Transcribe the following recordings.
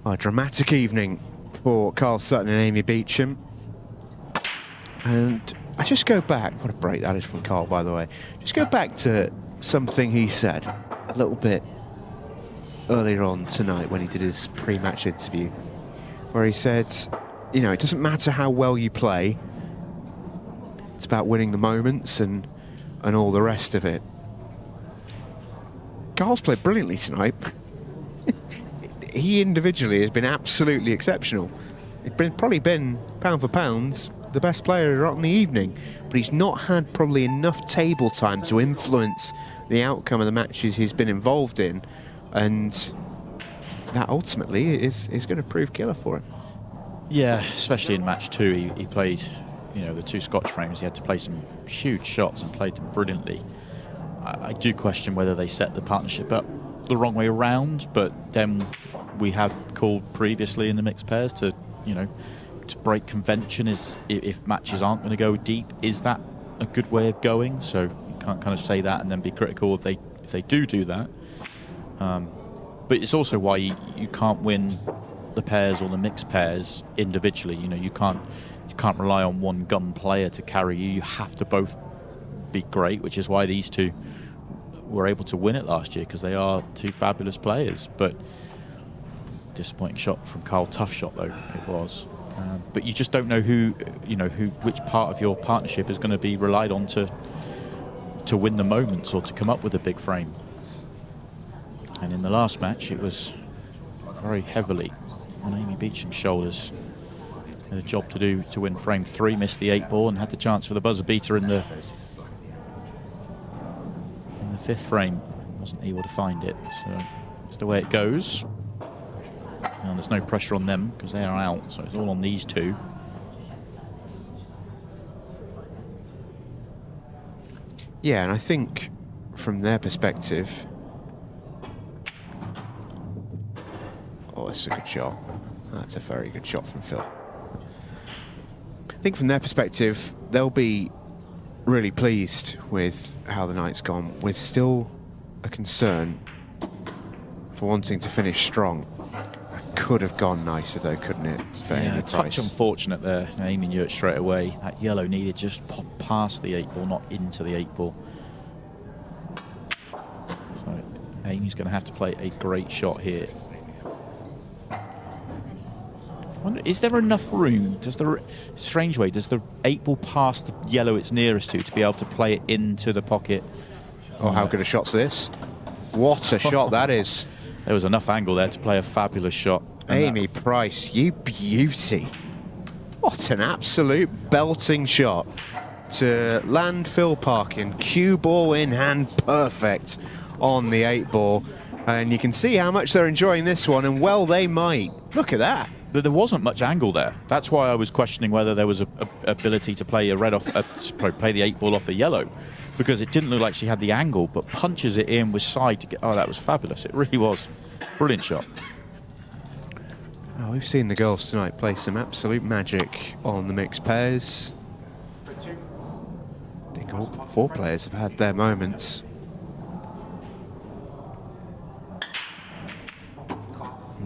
A dramatic evening for Karl Sutton and Amy Beauchamp. And I just go back, what a break that is from Karl, by the way. Just go back to something he said a little bit earlier on tonight when he did his pre-match interview, where he said, you know, it doesn't matter how well you play, it's about winning the moments and all the rest of it. Karl's played brilliantly tonight. He individually has been absolutely exceptional. He's probably been, pound for pound, the best player on the evening, but he's not had probably enough table time to influence the outcome of the matches he's been involved in, and that ultimately is going to prove killer for him. Yeah, especially in match 2, he played, you know, the 2 Scotch frames. He had to play some huge shots and played them brilliantly. I do question whether they set the partnership up the wrong way around, but then we had called previously in the mixed pairs to, you know, to break convention. Is if matches aren't going to go deep, is that a good way of going? So you can't kind of say that and then be critical if they do that. But it's also why you can't win the pairs or the mixed pairs individually. You know, you can't rely on one gun player to carry you. You have to both be great, which is why these two were able to win it last year, because they are 2 fabulous players. But disappointing shot from Karl. Tough shot though it was. But you just don't know which part of your partnership is going to be relied on to win the moments or to come up with a big frame. And in the last match, it was very heavily on Amy Beauchamp's shoulders. Had a job to do to win frame 3, missed the 8 ball, and had the chance for the buzzer beater in the 5th frame. Wasn't able to find it, so it's the way it goes. And there's no pressure on them because they are out, so it's all on these 2. Yeah, and I think from their perspective, oh, it's a good shot. That's a very good shot from Phil. I think from their perspective, they'll be really pleased with how the night's gone, with still a concern for wanting to finish strong. Could have gone nicer though, couldn't it? Yeah, a touch unfortunate there. Amy knew it straight away. That yellow needed just pop past the 8 ball, not into the 8 ball. So Amy's going to have to play a great shot here. I wonder, is there enough room? Does the strange way? Does the 8 ball pass the yellow it's nearest to be able to play it into the pocket? Oh, how good a shot's this? What a shot that is! There was enough angle there to play a fabulous shot. Amy Price, you beauty. What an absolute belting shot to land Phil Parkin, cue ball in hand, perfect on the 8 ball. And you can see how much they're enjoying this one, and well they might. Look at that. But there wasn't much angle there. That's why I was questioning whether there was a ability to play a red off, play the 8 ball off the yellow, because it didn't look like she had the angle, but punches it in with side to get. Oh, that was fabulous. It really was. Brilliant shot. Oh, we've seen the girls tonight play some absolute magic on the mixed pairs. I think all 4 players have had their moments.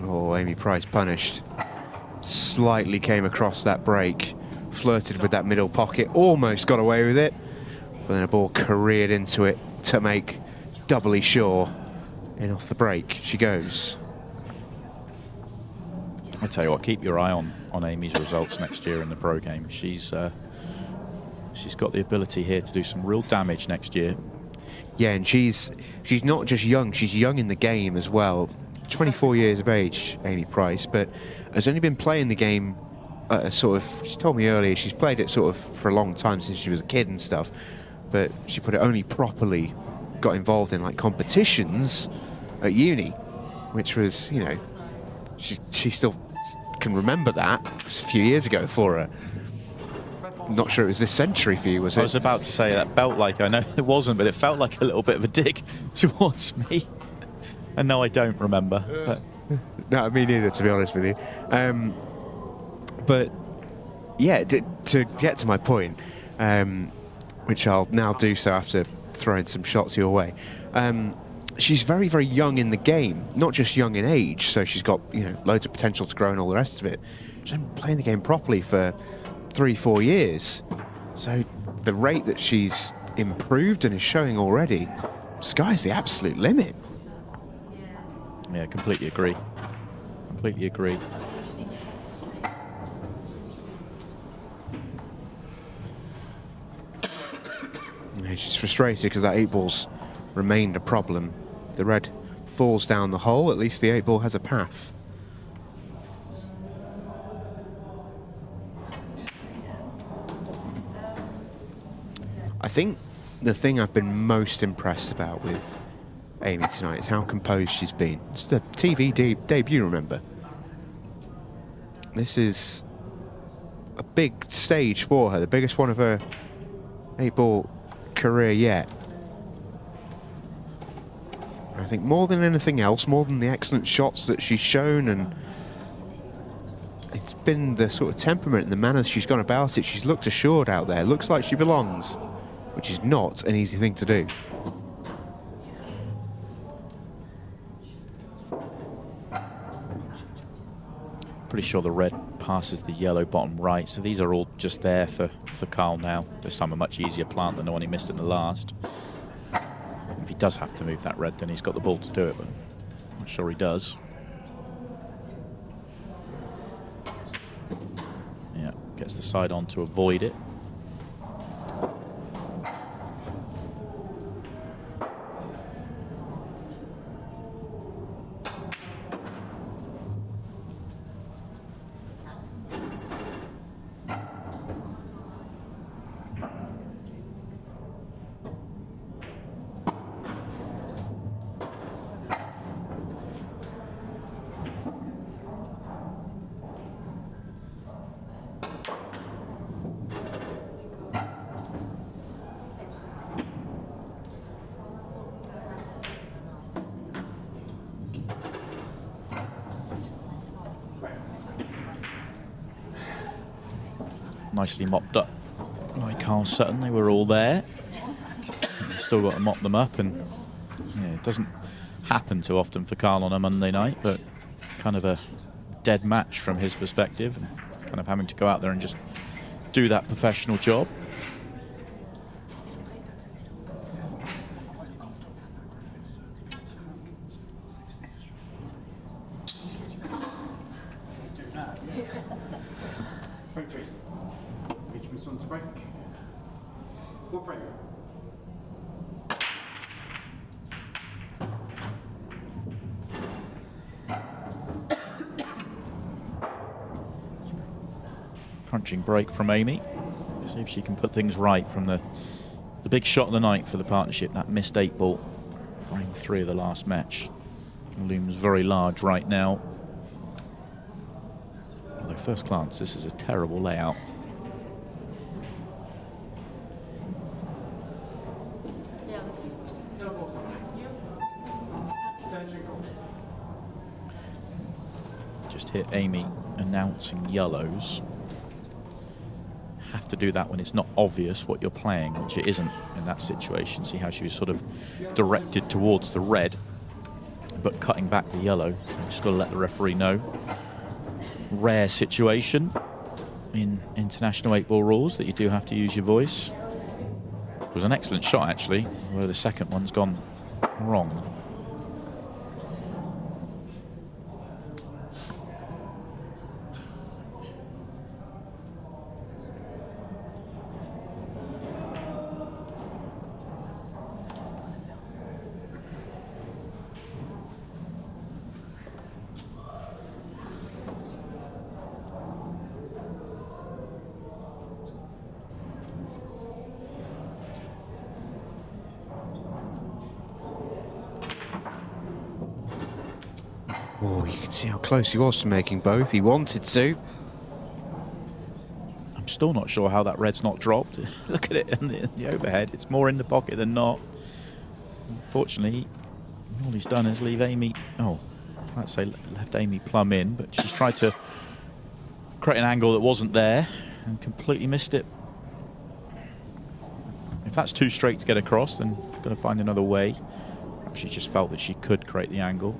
Oh, Amy Price punished. Slightly came across that break, flirted with that middle pocket, almost got away with it, but then a ball careered into it to make doubly sure. In off the break she goes. I tell you what, keep your eye on Amy's results next year in the pro game. She's got the ability here to do some real damage next year. Yeah, and she's not just young, she's young in the game as well. 24 years of age, Amy Price, but has only been playing the game she told me earlier, she's played it sort of for a long time, since she was a kid and stuff, but she put it only properly got involved in like competitions at uni, which was, you know, she still can remember that. It was a few years ago for her. I'm not sure it was this century for you, was it? I was about to say, that felt like, I know it wasn't, but it felt like a little bit of a dig towards me. And no, I don't remember. But. No, me neither, to be honest with you. But yeah, to get to my point, which I'll now do so after throwing some shots your way. she's very, very young in the game, not just young in age, so she's got, you know, loads of potential to grow and all the rest of it. She's been playing the game properly for 3-4 years. So the rate that she's improved and is showing already, sky's the absolute limit. Yeah, completely agree. Completely agree. Yeah, she's frustrated because that 8-ball's remained a problem. The red falls down the hole, at least the 8-ball has a path. I think the thing I've been most impressed about with Amy tonight is how composed she's been. It's the TV debut, remember? This is a big stage for her, the biggest one of her 8-ball career yet. I think more than anything else, more than the excellent shots that she's shown, and it's been the sort of temperament and the manner she's gone about it. She's looked assured out there, looks like she belongs, which is not an easy thing to do. Pretty sure the red passes the yellow bottom right, so these are all just there for Karl now. This time a much easier plant than the one he missed in the last. If he does have to move that red, then he's got the ball to do it, but I'm not sure he does. Yeah, gets the side on to avoid it. Nicely mopped up by Karl Sutton. They were all there. Still got to mop them up, and yeah, it doesn't happen too often for Karl on a Monday night, but kind of a dead match from his perspective, and kind of having to go out there and just do that professional job. Crunching break from Amy. See if she can put things right from the big shot of the night for the partnership, that missed 8-ball, frame 3 of the last match. Looms very large right now. Although first glance, this is a terrible layout. Just hit Amy announcing yellows. Have to do that when it's not obvious what you're playing, which it isn't in that situation. See how she was sort of directed towards the red, but cutting back the yellow. Just got to let the referee know. Rare situation in international 8-ball rules that you do have to use your voice. It was an excellent shot, actually, where the second one's gone wrong. Oh, you can see how close he was to making both. He wanted to. I'm still not sure how that red's not dropped. Look at it in the overhead. It's more in the pocket than not. Unfortunately, all he's done is leave Amy... Oh, I'd say left Amy plumb in, but she's tried to create an angle that wasn't there and completely missed it. If that's too straight to get across, then got to find another way. Perhaps she just felt that she could create the angle.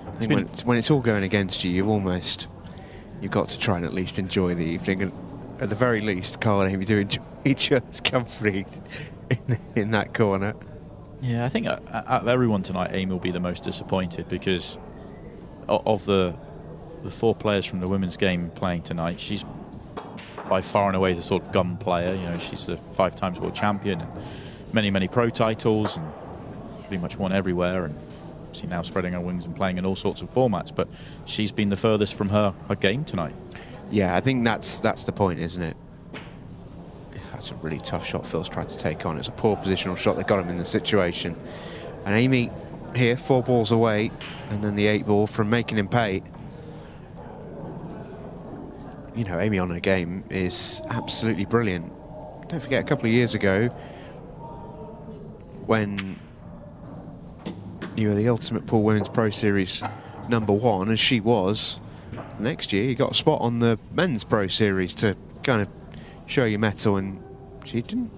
I think when it's all going against you, you've got to try and at least enjoy the evening, and at the very least, Karl and Amy do enjoy each other's company in that corner. Yeah, I think out of everyone tonight, Amy will be the most disappointed, because of the 4 players from the women's game playing tonight, she's by far and away the sort of gun player. You know, she's the 5 times world champion, and many pro titles, and pretty much won everywhere, and obviously now spreading her wings and playing in all sorts of formats. But she's been the furthest from her game tonight. Yeah, I think that's the point, isn't it? That's a really tough shot Phil's tried to take on. It's a poor positional shot that got him in the situation. And Amy here, 4 balls away, and then the 8 ball from making him pay. You know, Amy on her game is absolutely brilliant. Don't forget, a couple of years ago, when you were the Ultimate Pool Women's Pro Series #1, as she was, the next year you got a spot on the Men's Pro Series to kind of show your mettle, and she didn't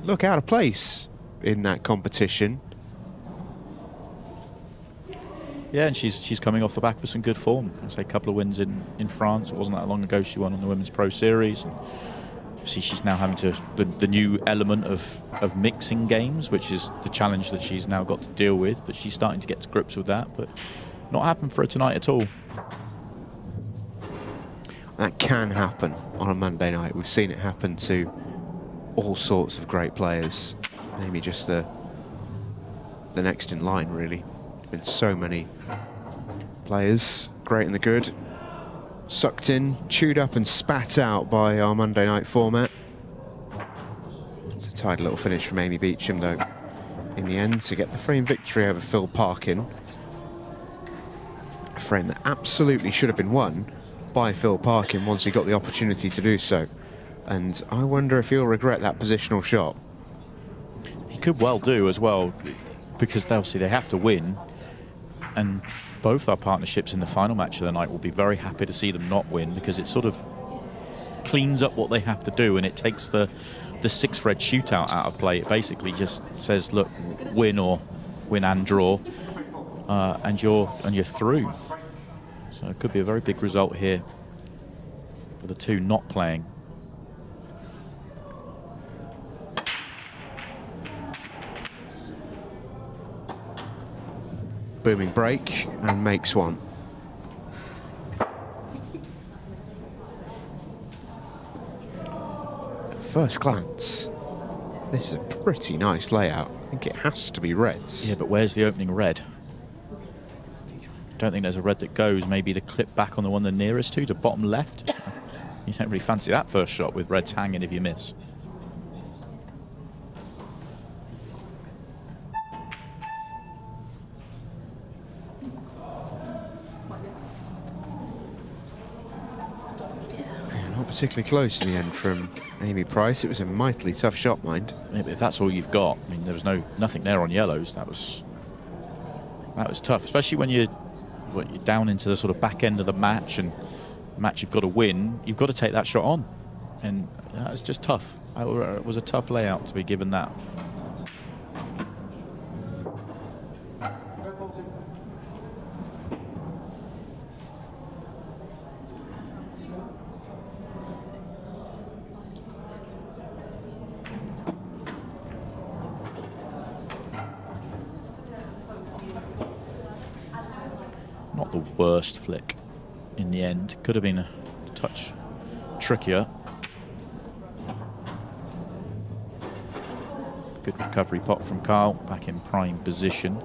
look out of place in that competition. Yeah, and she's coming off the back of some good form. I'd say a couple of wins in France. It wasn't that long ago she won on the Women's Pro Series. And obviously she's now having to, the new element of mixing games, which is the challenge that she's now got to deal with. But she's starting to get to grips with that, but not happened for her tonight at all. That can happen on a Monday night. We've seen it happen to all sorts of great players. Maybe just the next in line, really. Been so many players, great and the good, sucked in, chewed up and spat out by our Monday night format. It's a tidy little finish from Amy Beauchamp, though, in the end, to get the frame victory over 𝗏 Parkin. A frame that absolutely should have been won by 𝗏 Parkin once he got the opportunity to do so. And I wonder if he'll regret that positional shot. He could well do as well, because obviously they have to win. And both our partnerships in the final match of the night will be very happy to see them not win, because it sort of cleans up what they have to do, and it takes the 6 red shootout out of play. It basically just says, look, win and draw, and you're through. So it could be a very big result here for the 2 not playing. Booming break, and makes one. At first glance, this is a pretty nice layout. I think it has to be reds. Yeah, but where's the opening red? Don't think there's a red that goes. Maybe the clip back on the one they're nearest to bottom left. You don't really fancy that first shot with reds hanging if you miss. Particularly close in the end from Amy Price. It was a mightily tough shot, mind. Yeah, but if that's all you've got, I mean, there was nothing there on yellows. That was tough, especially when you're down into the sort of back end of the match, and match you've got to win. You've got to take that shot on, and it's just tough. It was a tough layout to be given that. Not the worst flick in the end. Could have been a touch trickier. Good recovery pot from Karl, back in prime position.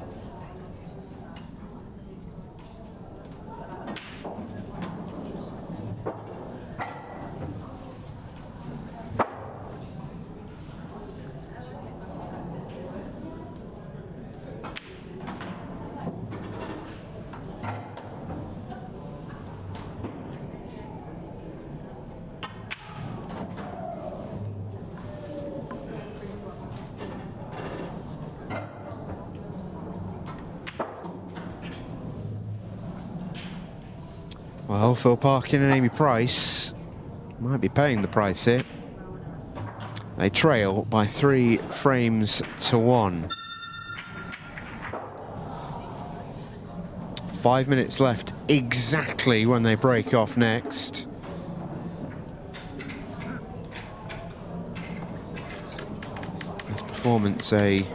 Well, Phil Parkin and Amy Price might be paying the price here. They trail by 3 frames to 1. 5 minutes left, exactly when they break off next. This performance a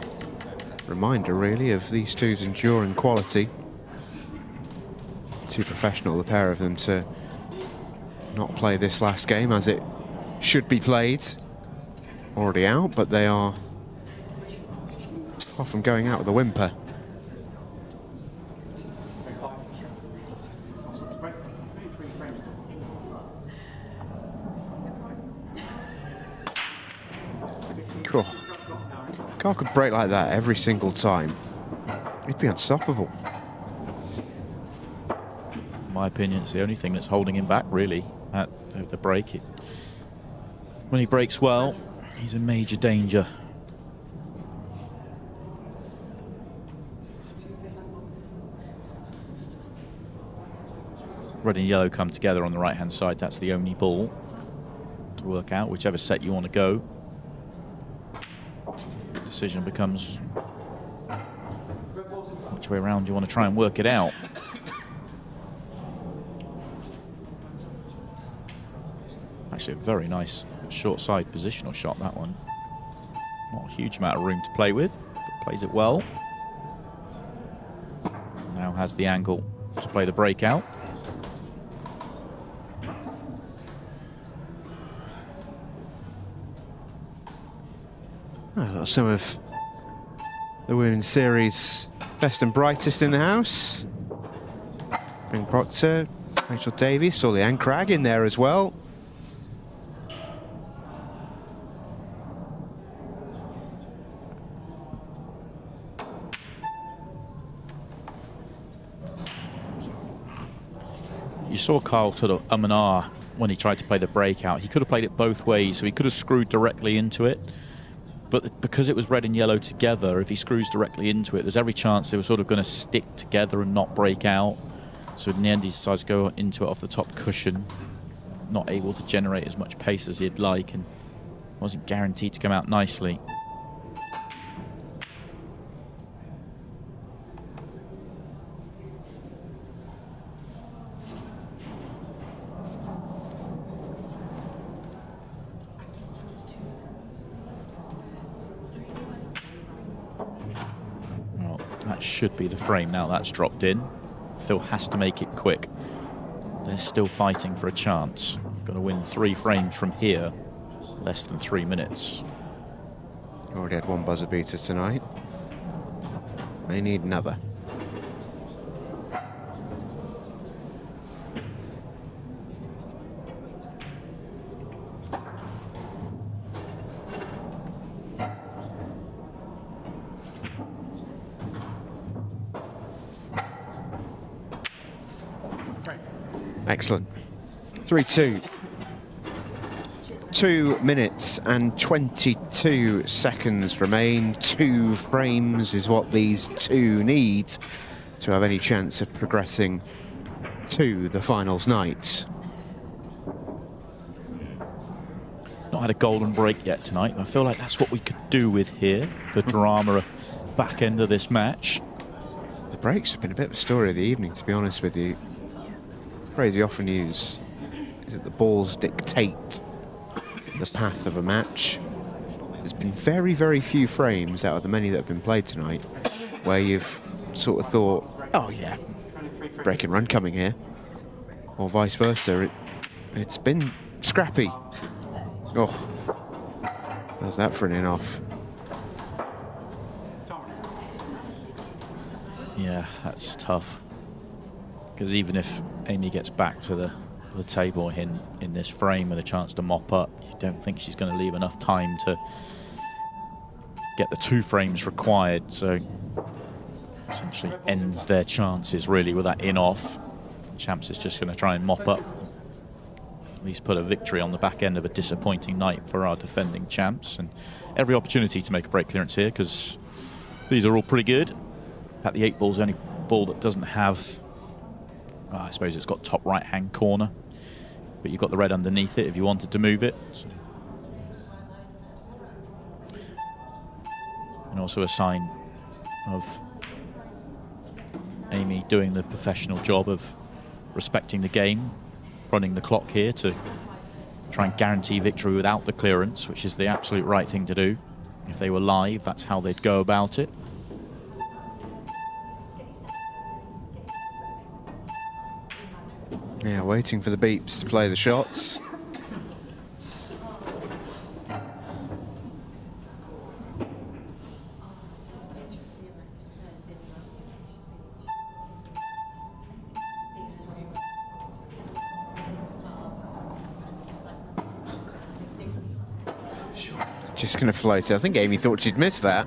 reminder, really, of these two's enduring quality. Too professional, the pair of them, to not play this last game as it should be played. Already out, but they are far from going out with a whimper. Cool. Karl could break like that every single time. He'd be unstoppable. In my opinion, it's the only thing that's holding him back, really, at the break. When he breaks well, he's in major danger. Red and yellow come together on the right-hand side. That's the only ball to work out, whichever set you want to go. Decision becomes which way around you want to try and work it out. Actually, a very nice short side positional shot, that one. Not a huge amount of room to play with, but plays it well. Now has the angle to play the breakout. Well, some of the women's series best and brightest in the house. Bring Proctor, Rachel Davies, saw the Anne Cragg in there as well. You saw Karl sort of and ah when he tried to play the breakout. He could have played it both ways, so he could have screwed directly into it. But because it was red and yellow together, if he screws directly into it, there's every chance they were sort of going to stick together and not break out. So in the end, he decides to go into it off the top cushion, not able to generate as much pace as he'd like, and wasn't guaranteed to come out nicely. That should be the frame now. That's dropped in. Phil has to make it quick. They're still fighting for a chance. Got to win 3 frames from here. Less than 3 minutes. Already had 1 buzzer beater tonight. They need another. Excellent. 3-2. 2 minutes and 22 seconds remain. 2 frames is what these two need to have any chance of progressing to the finals night. Not had a golden break yet tonight. I feel like that's what we could do with here. The drama back end of this match. The breaks have been a bit of a story of the evening, to be honest with you. The phrase we often use is that the balls dictate the path of a match. There's been very, very few frames out of the many that have been played tonight where you've sort of thought, oh yeah, break and run coming here, or vice versa. It's been scrappy. Oh, how's that for an in-off? Yeah, that's tough. Because even if Amy gets back to the table in this frame with a chance to mop up, you don't think she's going to leave enough time to get the 2 frames required. So essentially ends their chances really with that in-off. Champs is just going to try and mop up. At least put a victory on the back end of a disappointing night for our defending champs. And every opportunity to make a break clearance here, because these are all pretty good. In fact, the 8 ball's the only ball that doesn't have I suppose it's got top right-hand corner, but you've got the red underneath it if you wanted to move it. And also a sign of Amy doing the professional job of respecting the game, running the clock here to try and guarantee victory without the clearance, which is the absolute right thing to do. If they were live, that's how they'd go about it. Yeah, waiting for the beeps to play the shots. Just going to float it. I think Amy thought she'd missed that.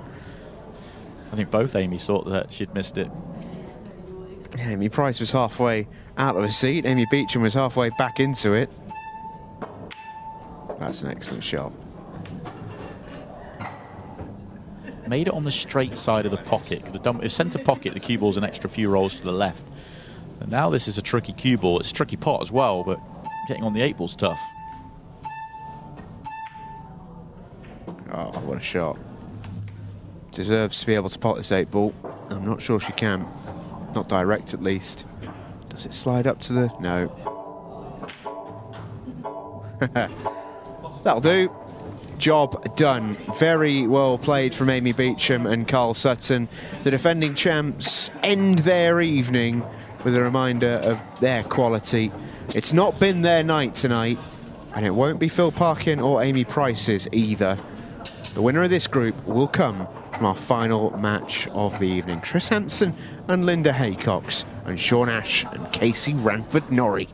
I think both Amy's thought that she'd missed it. Amy Price was halfway out of her seat. Amy Beauchamp was halfway back into it. That's an excellent shot. Made it on the straight side of the pocket. The centre pocket, the cue ball's an extra few rolls to the left. And now this is a tricky cue ball. It's a tricky pot as well, but getting on the 8-ball's tough. Oh, what a shot. Deserves to be able to pot this 8-ball. I'm not sure she can. Not direct, at least. Does it slide up to the... No. That'll do. Job done. Very well played from Amy Beauchamp and Karl Sutton. The defending champs end their evening with a reminder of their quality. It's not been their night tonight, and it won't be Phil Parkin or Amy Price's either. The winner of this group will come from our final match of the evening. Kris Hampson and Linda Haycox, and Sean Ashe and Casey Ranford-Norrey.